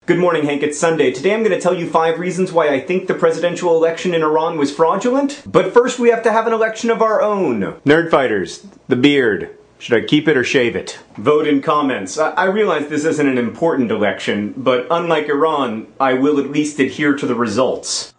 Good morning, Hank. It's Sunday. Today I'm going to tell you 5 reasons why I think the presidential election in Iran was fraudulent. But first we have to have an election of our own. Nerdfighters, the beard. Should I keep it or shave it? Vote in comments. I realize this isn't an important election, but unlike Iran, I will at least adhere to the results.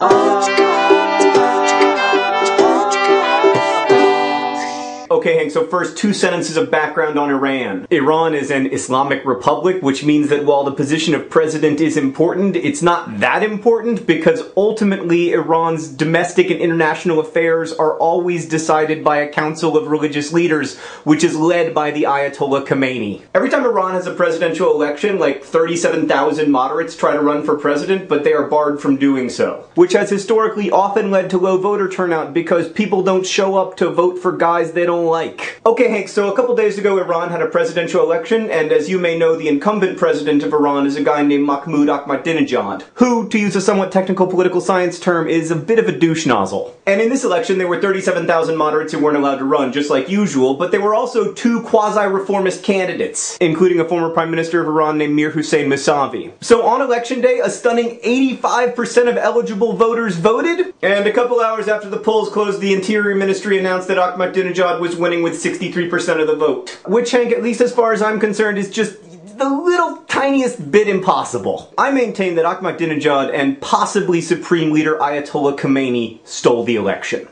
Okay, Hank, so first 2 sentences of background on Iran. Iran is an Islamic republic, which means that while the position of president is important, it's not that important because ultimately Iran's domestic and international affairs are always decided by a council of religious leaders, which is led by the Ayatollah Khomeini. Every time Iran has a presidential election, like 37,000 moderates try to run for president, but they are barred from doing so, which has historically often led to low voter turnout because people don't show up to vote for guys they don't like. Okay, Hank, so a couple days ago Iran had a presidential election, and as you may know, the incumbent president of Iran is a guy named Mahmoud Ahmadinejad, who, to use a somewhat technical political science term, is a bit of a douche nozzle. And in this election there were 37,000 moderates who weren't allowed to run, just like usual, but there were also 2 quasi-reformist candidates, including a former prime minister of Iran named Mir Hossein Mousavi. So on election day, a stunning 85% of eligible voters voted, and a couple hours after the polls closed, the Interior Ministry announced that Ahmadinejad was winning with 63% of the vote. Which, Hank, at least as far as I'm concerned, is just the little tiniest bit impossible. I maintain that Ahmadinejad and possibly Supreme Leader Ayatollah Khomeini stole the election.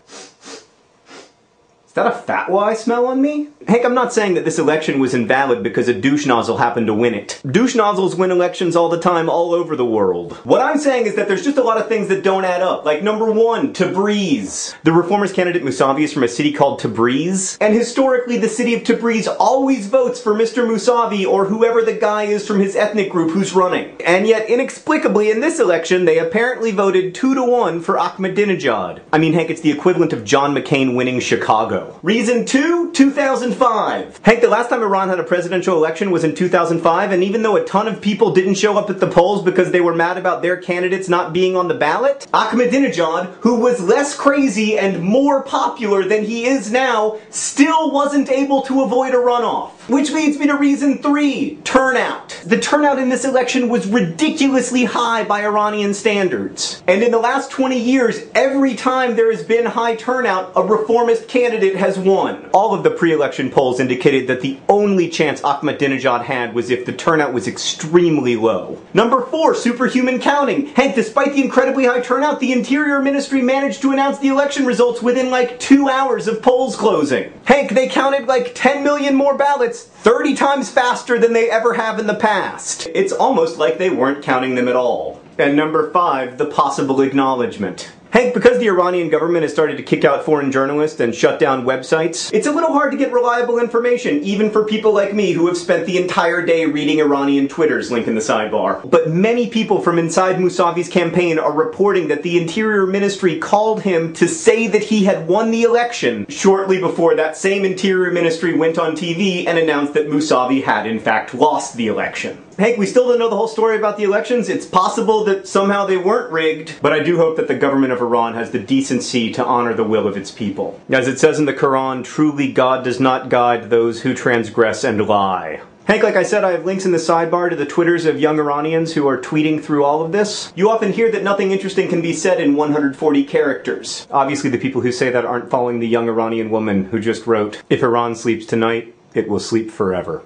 Is that a fatwa I smell on me? Hank, I'm not saying that this election was invalid because a douche nozzle happened to win it. Douche nozzles win elections all the time, all over the world. What I'm saying is that there's just a lot of things that don't add up. Like, number 1, Tabriz. The reformist candidate Mousavi is from a city called Tabriz, and historically the city of Tabriz always votes for Mr. Mousavi or whoever the guy is from his ethnic group who's running. And yet, inexplicably, in this election, they apparently voted 2-1 for Ahmadinejad. I mean, Hank, it's the equivalent of John McCain winning Chicago. Reason 2, 2005. Hank, the last time Iran had a presidential election was in 2005, and even though a ton of people didn't show up at the polls because they were mad about their candidates not being on the ballot, Ahmadinejad, who was less crazy and more popular than he is now, still wasn't able to avoid a runoff. Which leads me to reason 3, turnout. The turnout in this election was ridiculously high by Iranian standards. And in the last 20 years, every time there has been high turnout, a reformist candidate has won. All of the pre-election polls indicated that the only chance Ahmadinejad had was if the turnout was extremely low. Number 4, superhuman counting. Hank, despite the incredibly high turnout, the Interior Ministry managed to announce the election results within like 2 hours of polls closing. Hank, they counted like 10 million more ballots 30 times faster than they ever have in the past. It's almost like they weren't counting them at all. And number 5, the possible acknowledgement. Hank, because the Iranian government has started to kick out foreign journalists and shut down websites, it's a little hard to get reliable information, even for people like me who have spent the entire day reading Iranian Twitters, link in the sidebar. But many people from inside Mousavi's campaign are reporting that the Interior Ministry called him to say that he had won the election shortly before that same Interior Ministry went on TV and announced that Mousavi had in fact lost the election. Hank, we still don't know the whole story about the elections. It's possible that somehow they weren't rigged, but I do hope that the government of Iran has the decency to honor the will of its people. As it says in the Quran, truly God does not guide those who transgress and lie. Hank, like I said, I have links in the sidebar to the Twitters of young Iranians who are tweeting through all of this. You often hear that nothing interesting can be said in 140 characters. Obviously the people who say that aren't following the young Iranian woman who just wrote, "If Iran sleeps tonight, it will sleep forever."